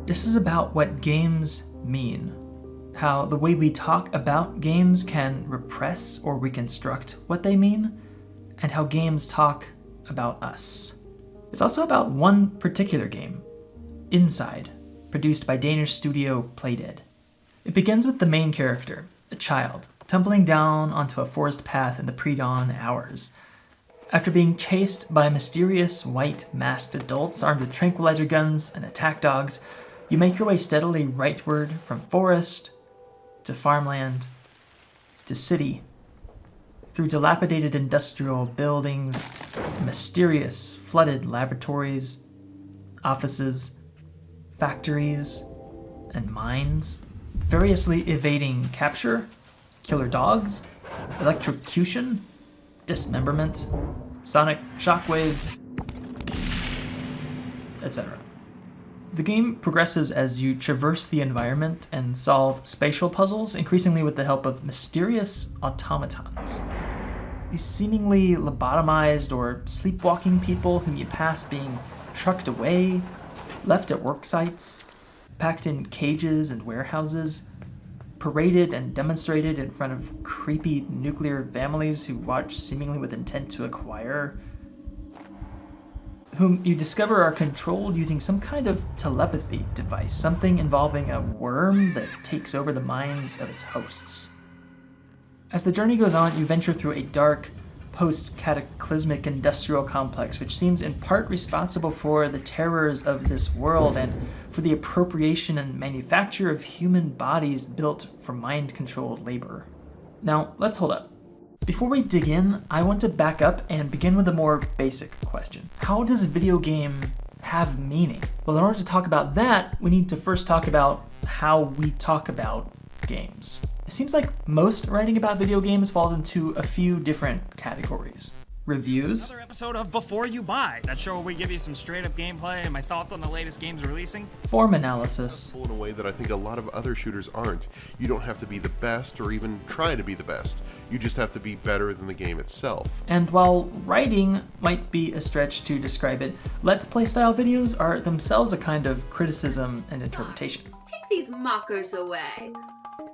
This is about what games mean, how the way we talk about games can repress or reconstruct what they mean, and how games talk about us. It's also about one particular game, Inside, produced by Danish studio Playdead. It begins with the main character, a child, tumbling down onto a forest path in the pre-dawn hours. After being chased by mysterious white masked adults armed with tranquilizer guns and attack dogs, you make your way steadily rightward from forest to farmland to city, through dilapidated industrial buildings, mysterious flooded laboratories, offices, factories, and mines, variously evading capture, killer dogs, electrocution, dismemberment, sonic shockwaves, etc. The game progresses as you traverse the environment and solve spatial puzzles, increasingly with the help of mysterious automatons. These seemingly lobotomized or sleepwalking people whom you pass being trucked away, left at work sites, packed in cages and warehouses, paraded and demonstrated in front of creepy nuclear families who watch seemingly with intent to acquire, whom you discover are controlled using some kind of telepathy device, something involving a worm that takes over the minds of its hosts. As the journey goes on, you venture through a dark, post-cataclysmic industrial complex which seems in part responsible for the terrors of this world and for the appropriation and manufacture of human bodies built for mind-controlled labor. Now, let's hold up. Before we dig in, I want to back up and begin with a more basic question. How does a video game have meaning? Well, in order to talk about that, we need to first talk about how we talk about games. It seems like most writing about video games falls into a few different categories. Reviews. Another episode of Before You Buy, that show where we give you some straight up gameplay and my thoughts on the latest games releasing. Form analysis. In a way that I think a lot of other shooters aren't. You don't have to be the best or even try to be the best. You just have to be better than the game itself. And while writing might be a stretch to describe it, Let's Play style videos are themselves a kind of criticism and interpretation. Take these mockers away.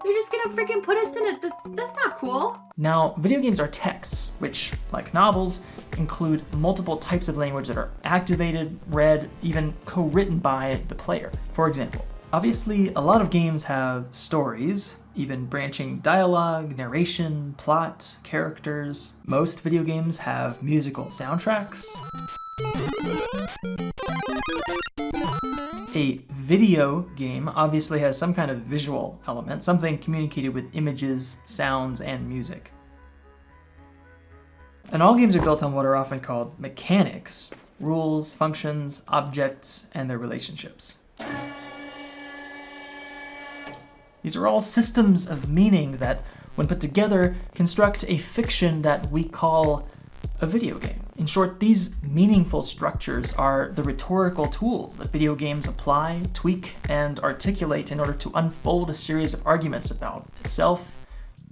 They're just gonna freaking put us in it. That's not cool. Now, video games are texts, which, like novels, include multiple types of language that are activated, read, even co-written by the player. For example, obviously a lot of games have stories, even branching dialogue, narration, plot, characters. Most video games have musical soundtracks. A video game obviously has some kind of visual element, something communicated with images, sounds, and music. And all games are built on what are often called mechanics, rules, functions, objects, and their relationships. These are all systems of meaning that, when put together, construct a fiction that we call a video game. In short, these meaningful structures are the rhetorical tools that video games apply, tweak, and articulate in order to unfold a series of arguments about itself,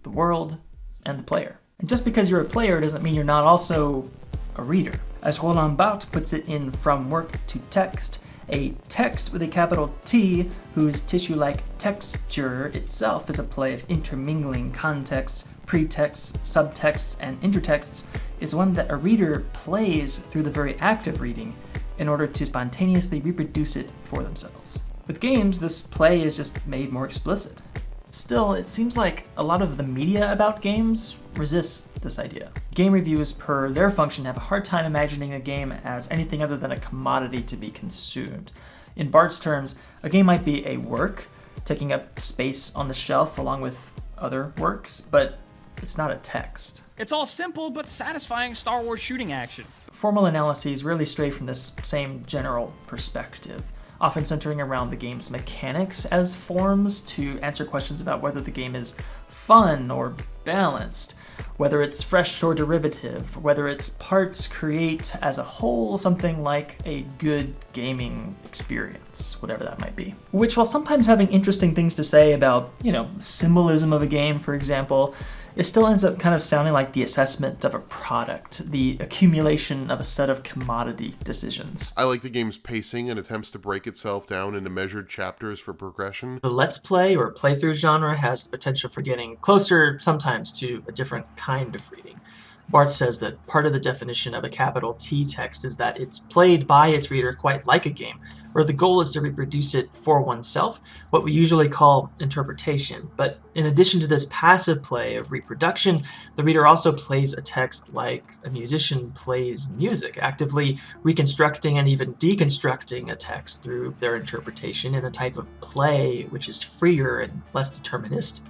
the world, and the player. And just because you're a player doesn't mean you're not also a reader. As Roland Barthes puts it in From Work to Text, a text with a capital T, whose tissue-like texture itself is a play of intermingling contexts, pretexts, subtexts, and intertexts, is one that a reader plays through the very act of reading in order to spontaneously reproduce it for themselves. With games, this play is just made more explicit. Still, it seems like a lot of the media about games resists this idea. Game reviews, per their function, have a hard time imagining a game as anything other than a commodity to be consumed. In Barthes' terms, a game might be a work, taking up space on the shelf along with other works, but it's not a text. It's all simple but satisfying Star Wars shooting action. Formal analyses rarely stray from this same general perspective, often centering around the game's mechanics as forms to answer questions about whether the game is fun or balanced, whether it's fresh or derivative, whether its parts create as a whole something like a good gaming experience, whatever that might be. Which, while sometimes having interesting things to say about, symbolism of a game, for example, it still ends up kind of sounding like the assessment of a product, the accumulation of a set of commodity decisions. I like the game's pacing and attempts to break itself down into measured chapters for progression. The Let's Play or playthrough genre has the potential for getting closer sometimes to a different kind of reading. Barthes says that part of the definition of a capital T text is that it's played by its reader quite like a game, where the goal is to reproduce it for oneself, what we usually call interpretation. But in addition to this passive play of reproduction, the reader also plays a text like a musician plays music, actively reconstructing and even deconstructing a text through their interpretation in a type of play which is freer and less deterministic.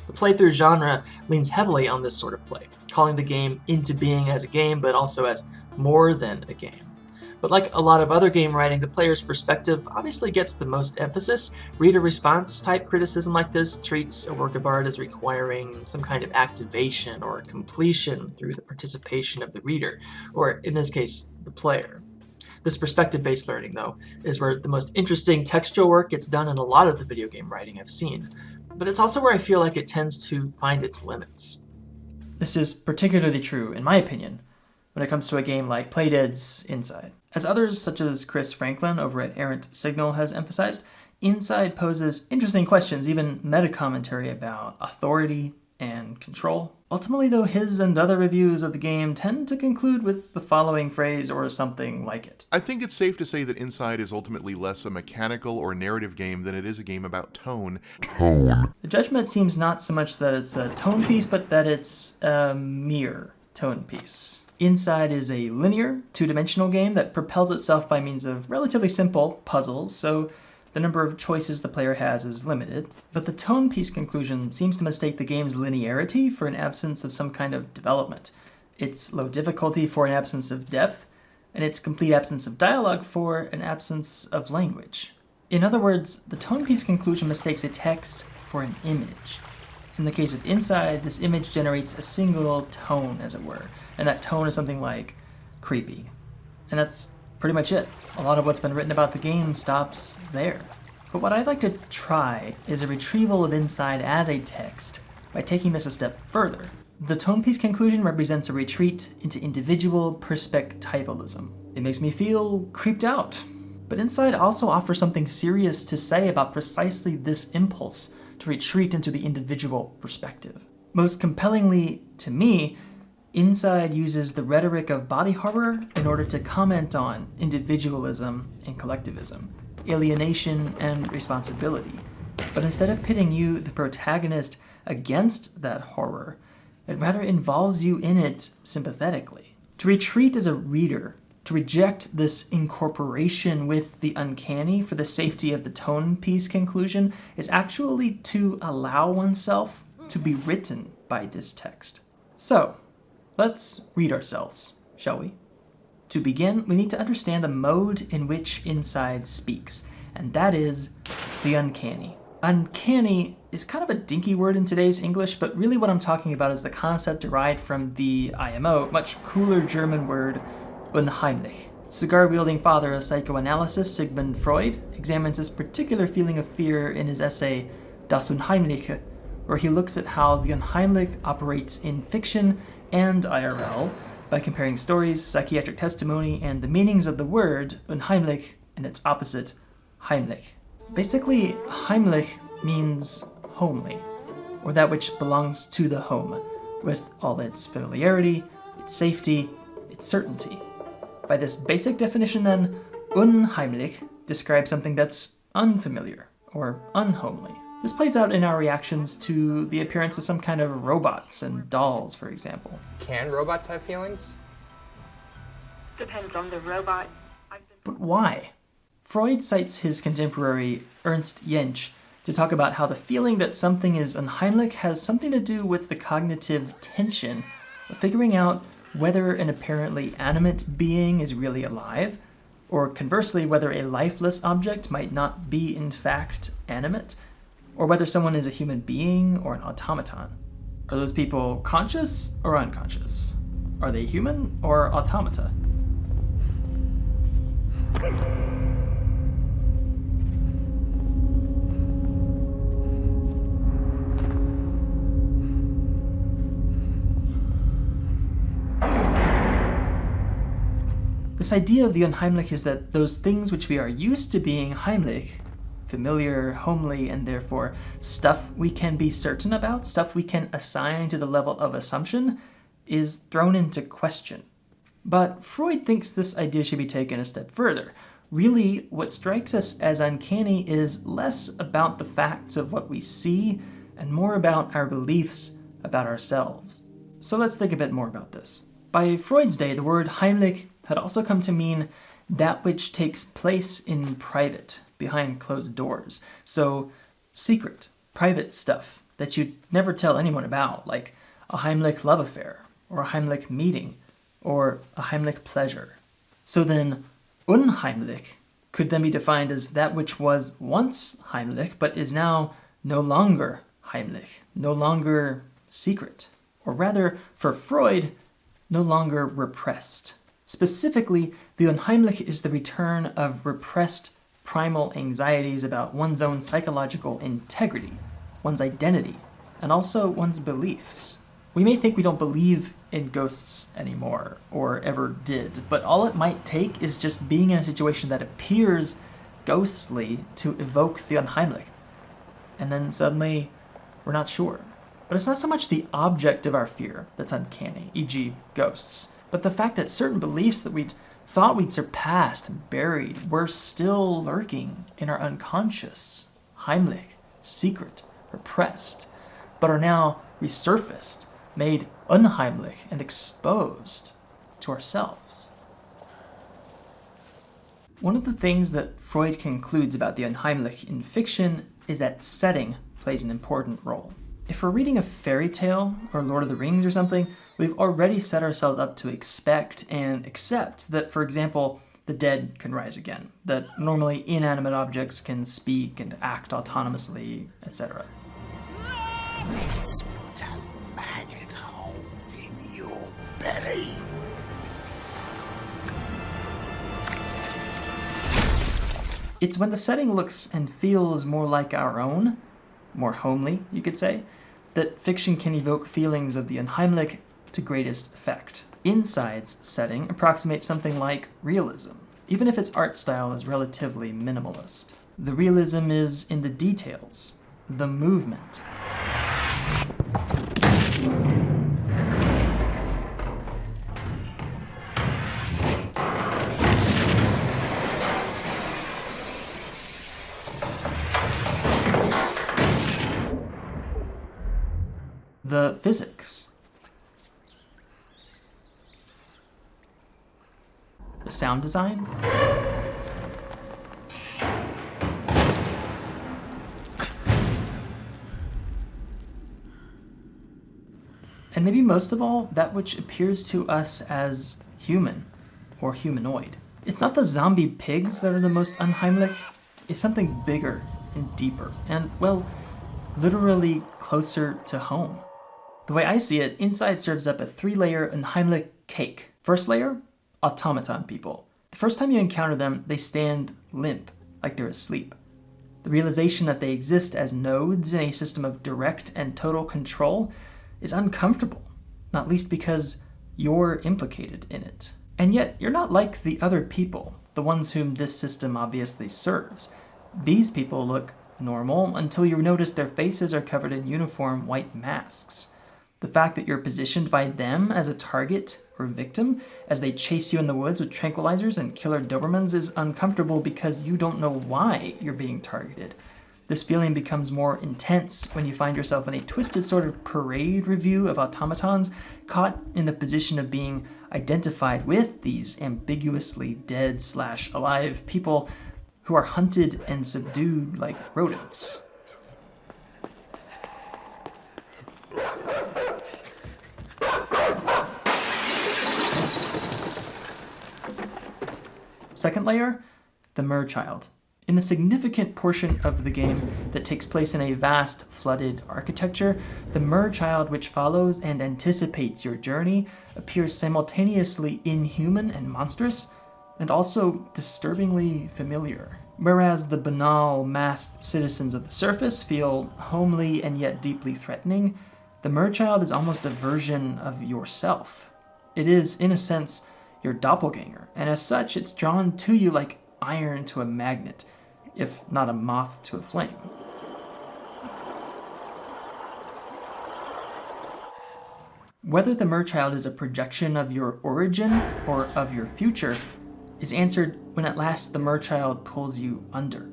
The playthrough genre leans heavily on this sort of play, calling the game into being as a game, but also as more than a game. But like a lot of other game writing, the player's perspective obviously gets the most emphasis. Reader response type criticism like this treats a work of art as requiring some kind of activation or completion through the participation of the reader, or in this case, the player. This perspective-based learning, though, is where the most interesting textual work gets done in a lot of the video game writing I've seen. But it's also where I feel like it tends to find its limits. This is particularly true, in my opinion, when it comes to a game like Playdead's Inside. As others, such as Chris Franklin over at Arnt Signal has emphasized, Inside poses interesting questions, even meta-commentary about authority and control. Ultimately, though, his and other reviews of the game tend to conclude with the following phrase or something like it. I think it's safe to say that Inside is ultimately less a mechanical or narrative game than it is a game about tone. The judgment seems not so much that it's a tone piece, but that it's a mere tone piece. Inside is a linear, two-dimensional game that propels itself by means of relatively simple puzzles, so the number of choices the player has is limited. But the tone piece conclusion seems to mistake the game's linearity for an absence of some kind of development, its low difficulty for an absence of depth, and its complete absence of dialogue for an absence of language. In other words, the tone piece conclusion mistakes a text for an image. In the case of Inside, this image generates a single tone, as it were, and that tone is something like creepy. And that's pretty much it. A lot of what's been written about the game stops there. But what I'd like to try is a retrieval of Inside as a text by taking this a step further. The tone piece conclusion represents a retreat into individual perspectivalism. It makes me feel creeped out. But Inside also offers something serious to say about precisely this impulse to retreat into the individual perspective. Most compellingly to me, Inside uses the rhetoric of body horror in order to comment on individualism and collectivism, alienation and responsibility. But instead of pitting you, the protagonist, against that horror, it rather involves you in it sympathetically. To retreat as a reader, to reject this incorporation with the uncanny for the safety of the tone piece conclusion, is actually to allow oneself to be written by this text. So, let's read ourselves, shall we? To begin, we need to understand the mode in which Inside speaks, and that is the uncanny. Uncanny is kind of a dinky word in today's English, but really what I'm talking about is the concept derived from the IMO, much cooler German word Unheimliche. Cigar-wielding father of psychoanalysis Sigmund Freud examines this particular feeling of fear in his essay Das Unheimliche, where he looks at how the Unheimlich operates in fiction and IRL by comparing stories, psychiatric testimony, and the meanings of the word unheimlich and its opposite, heimlich. Basically, heimlich means homely, or that which belongs to the home, with all its familiarity, its safety, its certainty. By this basic definition then, unheimlich describes something that's unfamiliar, or unhomely. This plays out in our reactions to the appearance of some kind of robots and dolls, for example. Can robots have feelings? Depends on the robot. But why? Freud cites his contemporary Ernst Jentsch to talk about how the feeling that something is unheimlich has something to do with the cognitive tension of figuring out whether an apparently animate being is really alive, or conversely, whether a lifeless object might not be in fact animate, or whether someone is a human being or an automaton. Are those people conscious or unconscious? Are they human or automata? This idea of the Unheimlich is that those things which we are used to being Heimlich, familiar, homely, and therefore stuff we can be certain about, stuff we can assign to the level of assumption, is thrown into question. But Freud thinks this idea should be taken a step further. Really, what strikes us as uncanny is less about the facts of what we see and more about our beliefs about ourselves. So let's think a bit more about this. By Freud's day, the word Heimlich had also come to mean that which takes place in private, behind closed doors. So secret, private stuff that you'd never tell anyone about, like a Heimlich love affair, or a Heimlich meeting, or a Heimlich pleasure. So then, Unheimlich could then be defined as that which was once Heimlich, but is now no longer Heimlich, no longer secret, or rather, for Freud, no longer repressed. Specifically, the Unheimlich is the return of repressed primal anxieties about one's own psychological integrity, one's identity, and also one's beliefs. We may think we don't believe in ghosts anymore, or ever did, but all it might take is just being in a situation that appears ghostly to evoke the Unheimlich. And then suddenly, we're not sure. But it's not so much the object of our fear that's uncanny, e.g. ghosts, but the fact that certain beliefs that we'd thought we'd surpassed and buried were still lurking in our unconscious, Heimlich, secret, repressed, but are now resurfaced, made unheimlich, and exposed to ourselves. One of the things that Freud concludes about the Unheimlich in fiction is that setting plays an important role. If we're reading a fairy tale or Lord of the Rings or something, we've already set ourselves up to expect and accept that, for example, the dead can rise again, that normally inanimate objects can speak and act autonomously, etc. Let's put a maggot hole in your belly. It's when the setting looks and feels more like our own, more homely, you could say, that fiction can evoke feelings of the Unheimlich to greatest effect. Inside's setting approximates something like realism, even if its art style is relatively minimalist. The realism is in the details, the movement. The physics. The sound design. And maybe most of all, that which appears to us as human or humanoid. It's not the zombie pigs that are the most unheimlich, it's something bigger and deeper and, well, literally closer to home. The way I see it, Inside serves up a 3-layer Unheimlich cake. First layer, automaton people. The first time you encounter them, they stand limp, like they're asleep. The realization that they exist as nodes in a system of direct and total control is uncomfortable, not least because you're implicated in it. And yet, you're not like the other people, the ones whom this system obviously serves. These people look normal until you notice their faces are covered in uniform white masks. The fact that you're positioned by them as a target or victim as they chase you in the woods with tranquilizers and killer Dobermans is uncomfortable because you don't know why you're being targeted. This feeling becomes more intense when you find yourself in a twisted sort of parade review of automatons, caught in the position of being identified with these ambiguously dead/alive people who are hunted and subdued like rodents. Second layer, the Merchild. In the significant portion of the game that takes place in a vast, flooded architecture, the Merchild, which follows and anticipates your journey, appears simultaneously inhuman and monstrous, and also disturbingly familiar. Whereas the banal, masked citizens of the surface feel homely and yet deeply threatening, the Merchild is almost a version of yourself. It is, in a sense, your doppelganger, and as such, it's drawn to you like iron to a magnet, if not a moth to a flame. Whether the Merchild is a projection of your origin or of your future is answered when at last the Merchild pulls you under.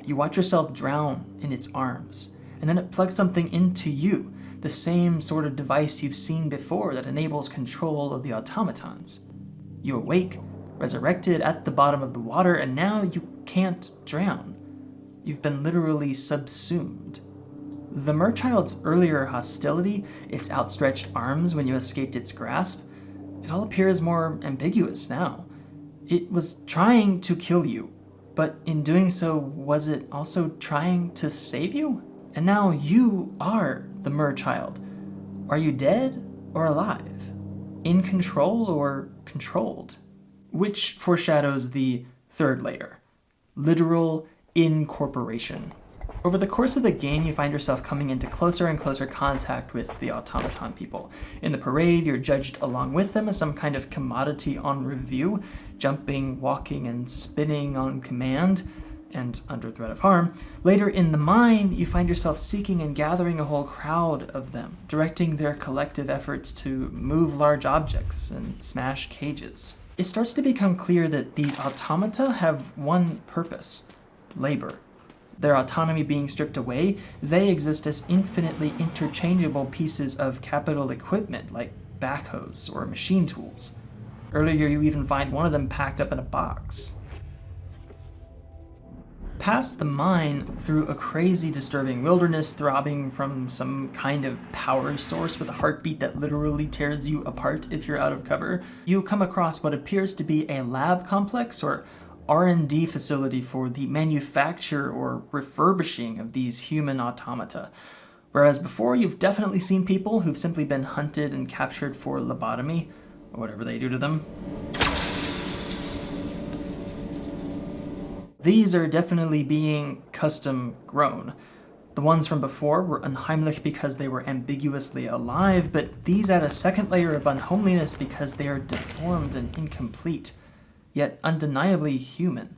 You watch yourself drown in its arms, and then it plugs something into you, the same sort of device you've seen before that enables control of the automatons. You awake, resurrected at the bottom of the water, and now you can't drown. You've been literally subsumed. The Merchild's earlier hostility, its outstretched arms when you escaped its grasp, it all appears more ambiguous now. It was trying to kill you, but in doing so, was it also trying to save you? And now you are the Merchild. Are you dead or alive? In control or controlled? Which foreshadows the third layer, literal incorporation. Over the course of the game, you find yourself coming into closer and closer contact with the automaton people. In the parade, you're judged along with them as some kind of commodity on review, jumping, walking, and spinning on command, and under threat of harm. Later in the mine, you find yourself seeking and gathering a whole crowd of them, directing their collective efforts to move large objects and smash cages. It starts to become clear that these automata have one purpose: labor. Their autonomy being stripped away, they exist as infinitely interchangeable pieces of capital equipment like backhoes or machine tools. Earlier, you even find one of them packed up in a box. Past the mine, through a crazy, disturbing wilderness throbbing from some kind of power source with a heartbeat that literally tears you apart if you're out of cover, you come across what appears to be a lab complex or R&D facility for the manufacture or refurbishing of these human automata. Whereas before, you've definitely seen people who've simply been hunted and captured for lobotomy, or whatever they do to them. These are definitely being custom grown. The ones from before were Unheimliche because they were ambiguously alive, but these add a second layer of unhomeliness because they are deformed and incomplete, yet undeniably human.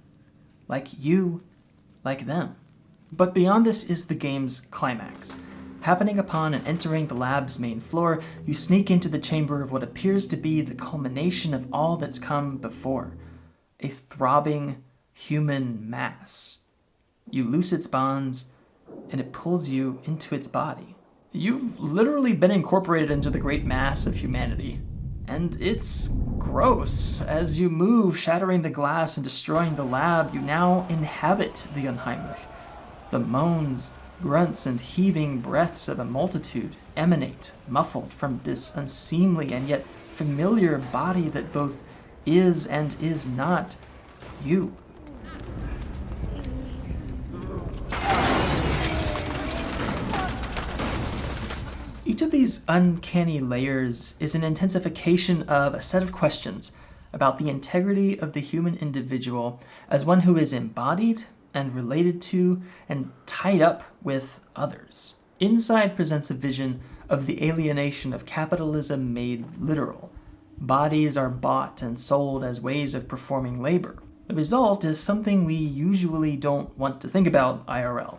Like you, like them. But beyond this is the game's climax. Happening upon and entering the lab's main floor, you sneak into the chamber of what appears to be the culmination of all that's come before. A throbbing human mass. You loose its bonds, and it pulls you into its body. You've literally been incorporated into the great mass of humanity. And it's gross. As you move, shattering the glass and destroying the lab, you now inhabit the Unheimliche. The moans, grunts, and heaving breaths of a multitude emanate, muffled from this unseemly and yet familiar body that both is and is not you. Each of these uncanny layers is an intensification of a set of questions about the integrity of the human individual as one who is embodied and related to and tied up with others. Inside presents a vision of the alienation of capitalism made literal. Bodies are bought and sold as ways of performing labor. The result is something we usually don't want to think about IRL,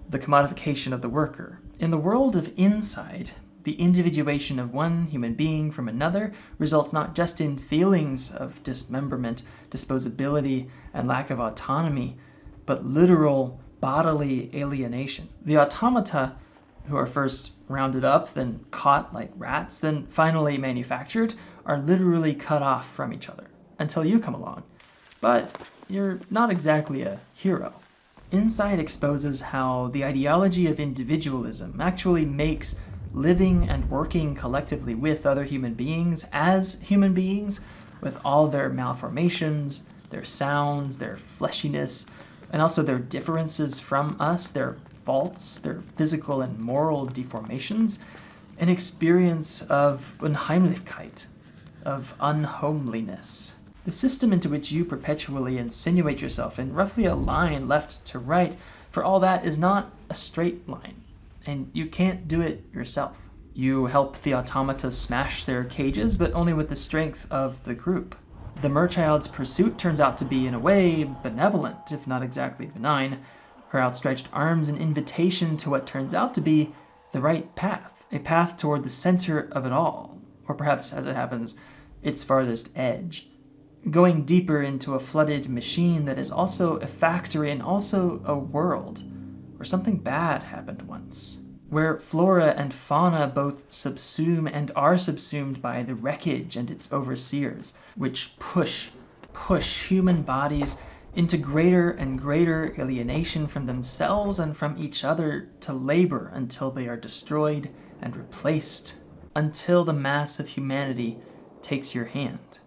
the commodification of the worker. In the world of Inside, the individuation of one human being from another results not just in feelings of dismemberment, disposability, and lack of autonomy, but literal bodily alienation. The automata, who are first rounded up, then caught like rats, then finally manufactured, are literally cut off from each other, until you come along. But you're not exactly a hero. Inside exposes how the ideology of individualism actually makes living and working collectively with other human beings as human beings, with all their malformations, their sounds, their fleshiness, and also their differences from us, their faults, their physical and moral deformations, an experience of Unheimlichkeit, of unhomeliness. The system into which you perpetually insinuate yourself in roughly a line left to right, for all that, is not a straight line, and you can't do it yourself. You help the automata smash their cages, but only with the strength of the group. The merchild's pursuit turns out to be, in a way, benevolent, if not exactly benign. Her outstretched arms an invitation to what turns out to be the right path, a path toward the center of it all, or perhaps, as it happens, its farthest edge. Going deeper into a flooded machine that is also a factory and also a world, where something bad happened once. Where flora and fauna both subsume and are subsumed by the wreckage and its overseers, which push human bodies into greater and greater alienation from themselves and from each other to labor until they are destroyed and replaced, until the mass of humanity takes your hand.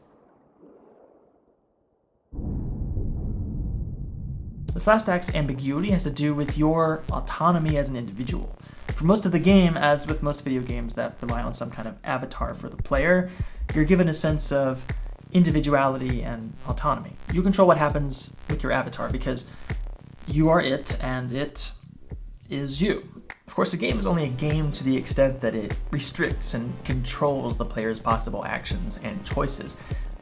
This last act's ambiguity has to do with your autonomy as an individual. For most of the game, as with most video games that rely on some kind of avatar for the player, you're given a sense of individuality and autonomy. You control what happens with your avatar because you are it and it is you. Of course, a game is only a game to the extent that it restricts and controls the player's possible actions and choices.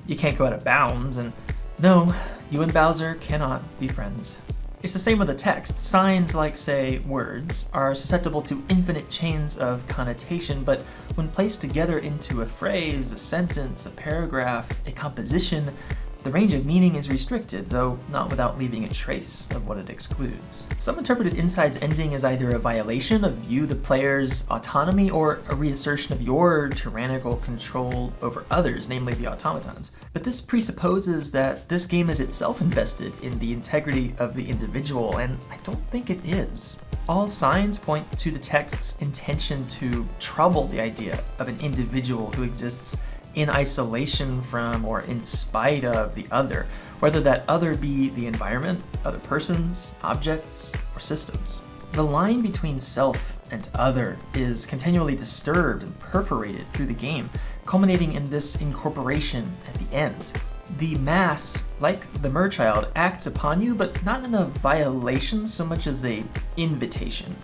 You can't go out of bounds, and no, you and Bowser cannot be friends. It's the same with the text. Signs like, say, words are susceptible to infinite chains of connotation, but when placed together into a phrase, a sentence, a paragraph, a composition, the range of meaning is restricted, though not without leaving a trace of what it excludes. Some interpreted Inside's ending as either a violation of you, the player's autonomy, or a reassertion of your tyrannical control over others, namely the automatons. But this presupposes that this game is itself invested in the integrity of the individual, and I don't think it is. All signs point to the text's intention to trouble the idea of an individual who exists in isolation from or in spite of the other, whether that other be the environment, other persons, objects, or systems. The line between self and other is continually disturbed and perforated through the game, culminating in this incorporation at the end. The mass, like the merchild, acts upon you, but not in a violation so much as an invitation.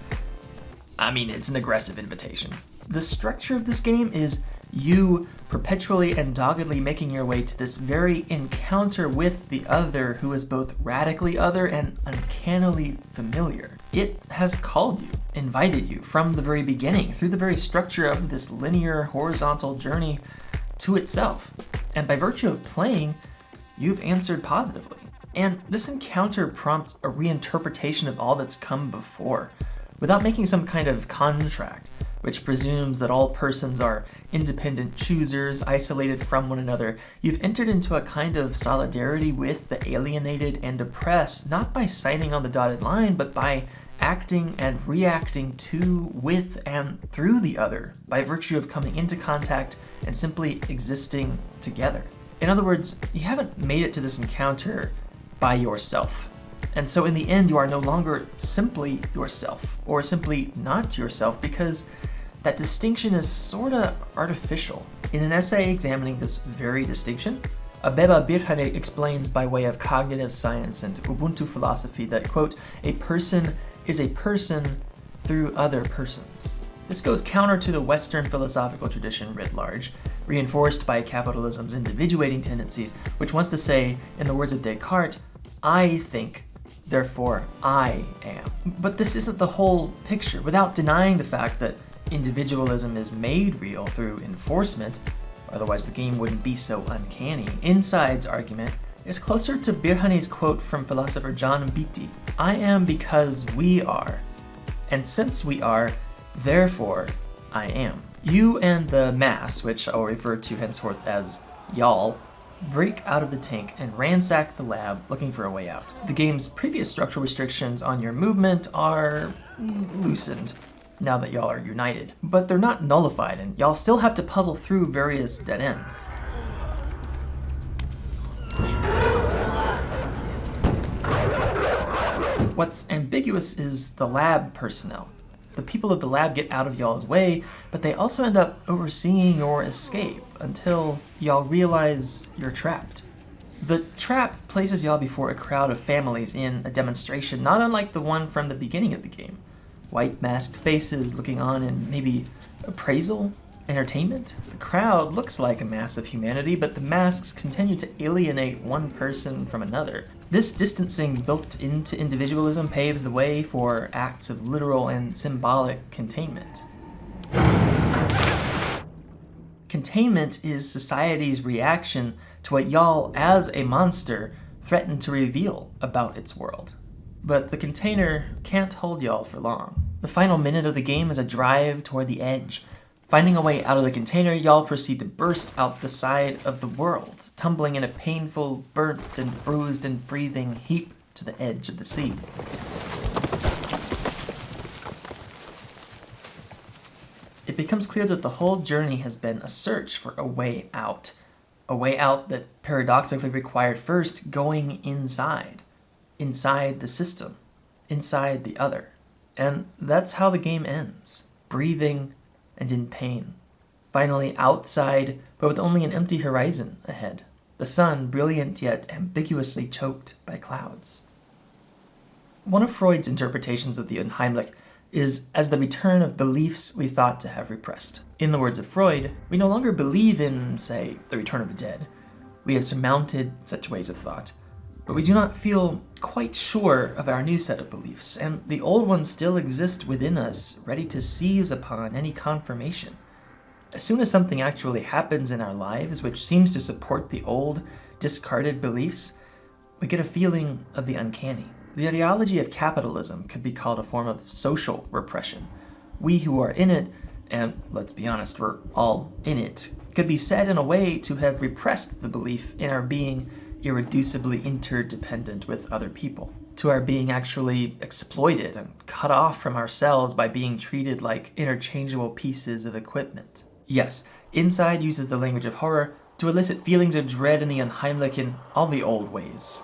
I mean, it's an aggressive invitation. The structure of this game is you perpetually and doggedly making your way to this very encounter with the other who is both radically other and uncannily familiar. It has called you, invited you from the very beginning, through the very structure of this linear horizontal journey to itself. And by virtue of playing, you've answered positively. And this encounter prompts a reinterpretation of all that's come before, without making some kind of contract, which presumes that all persons are independent choosers, isolated from one another. You've entered into a kind of solidarity with the alienated and oppressed, not by signing on the dotted line, but by acting and reacting to, with, and through the other, by virtue of coming into contact and simply existing together. In other words, you haven't made it to this encounter by yourself. And so in the end, you are no longer simply yourself, or simply not yourself, because that distinction is sorta artificial. In an essay examining this very distinction, Abeba Birhane explains by way of cognitive science and Ubuntu philosophy that, quote, a person is a person through other persons. This goes counter to the Western philosophical tradition writ large, reinforced by capitalism's individuating tendencies, which wants to say, in the words of Descartes, I think, therefore I am. But this isn't the whole picture, without denying the fact that individualism is made real through enforcement, otherwise the game wouldn't be so uncanny. Inside's argument is closer to Birhane's quote from philosopher John Beatty, I am because we are, and since we are, therefore I am. You and the mass, which I'll refer to henceforth as y'all, break out of the tank and ransack the lab looking for a way out. The game's previous structural restrictions on your movement are loosened now that y'all are united, but they're not nullified, and y'all still have to puzzle through various dead ends. What's ambiguous is the lab personnel. The people of the lab get out of y'all's way, but they also end up overseeing your escape until y'all realize you're trapped. The trap places y'all before a crowd of families in a demonstration not unlike the one from the beginning of the game. white masked faces looking on in maybe appraisal, entertainment. The crowd looks like a mass of humanity, but the masks continue to alienate one person from another. This distancing built into individualism paves the way for acts of literal and symbolic containment. Containment is society's reaction to what y'all, as a monster, threaten to reveal about its world. But the container can't hold y'all for long. The final minute of the game is a drive toward the edge. Finding a way out of the container, y'all proceed to burst out the side of the world, tumbling in a painful, burnt and bruised and breathing heap to the edge of the sea. It becomes clear that the whole journey has been a search for a way out that paradoxically required first going inside the system, inside the other. And that's how the game ends, breathing and in pain. Finally outside, but with only an empty horizon ahead. The sun brilliant yet ambiguously choked by clouds. One of Freud's interpretations of the Unheimliche is as the return of beliefs we thought to have repressed. In the words of Freud, we no longer believe in, say, the return of the dead. We have surmounted such ways of thought, but we do not feel quite sure of our new set of beliefs, and the old ones still exist within us, ready to seize upon any confirmation. As soon as something actually happens in our lives which seems to support the old, discarded beliefs, we get a feeling of the uncanny. The ideology of capitalism could be called a form of social repression. We who are in it, and let's be honest, we're all in it, could be said in a way to have repressed the belief in our being irreducibly interdependent with other people, to our being actually exploited and cut off from ourselves by being treated like interchangeable pieces of equipment. Yes, Inside uses the language of horror to elicit feelings of dread in the Unheimliche in all the old ways.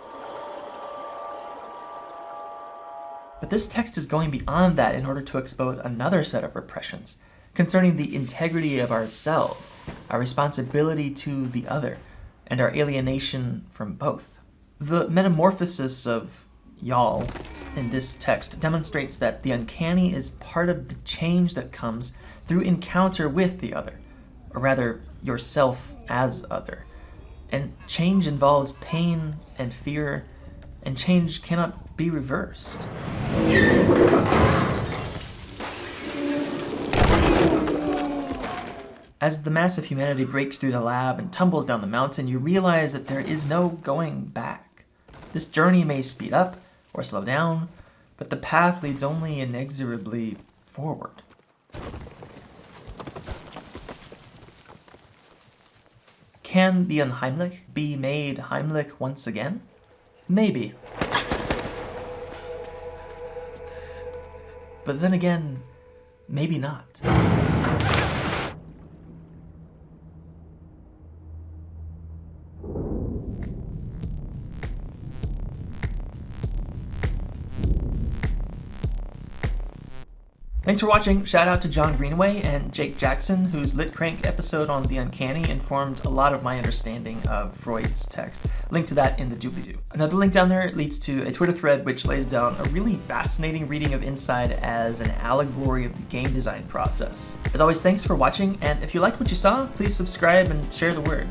But this text is going beyond that in order to expose another set of repressions, concerning the integrity of ourselves, our responsibility to the other, and our alienation from both. The metamorphosis of y'all in this text demonstrates that the uncanny is part of the change that comes through encounter with the other, or rather, yourself as other. And change involves pain and fear, and change cannot be reversed. As the mass of humanity breaks through the lab and tumbles down the mountain, you realize that there is no going back. This journey may speed up or slow down, but the path leads only inexorably forward. Can the Unheimliche be made Heimlich once again? Maybe. But then again, maybe not. Thanks for watching. Shout out to John Greenaway and Jake Jackson, whose Lit Crank episode on the Uncanny informed a lot of my understanding of Freud's text. Link to that in the doobly-doo. Another link down there leads to a Twitter thread which lays down a really fascinating reading of Inside as an allegory of the game design process. As always, thanks for watching, and if you liked what you saw, please subscribe and share the word.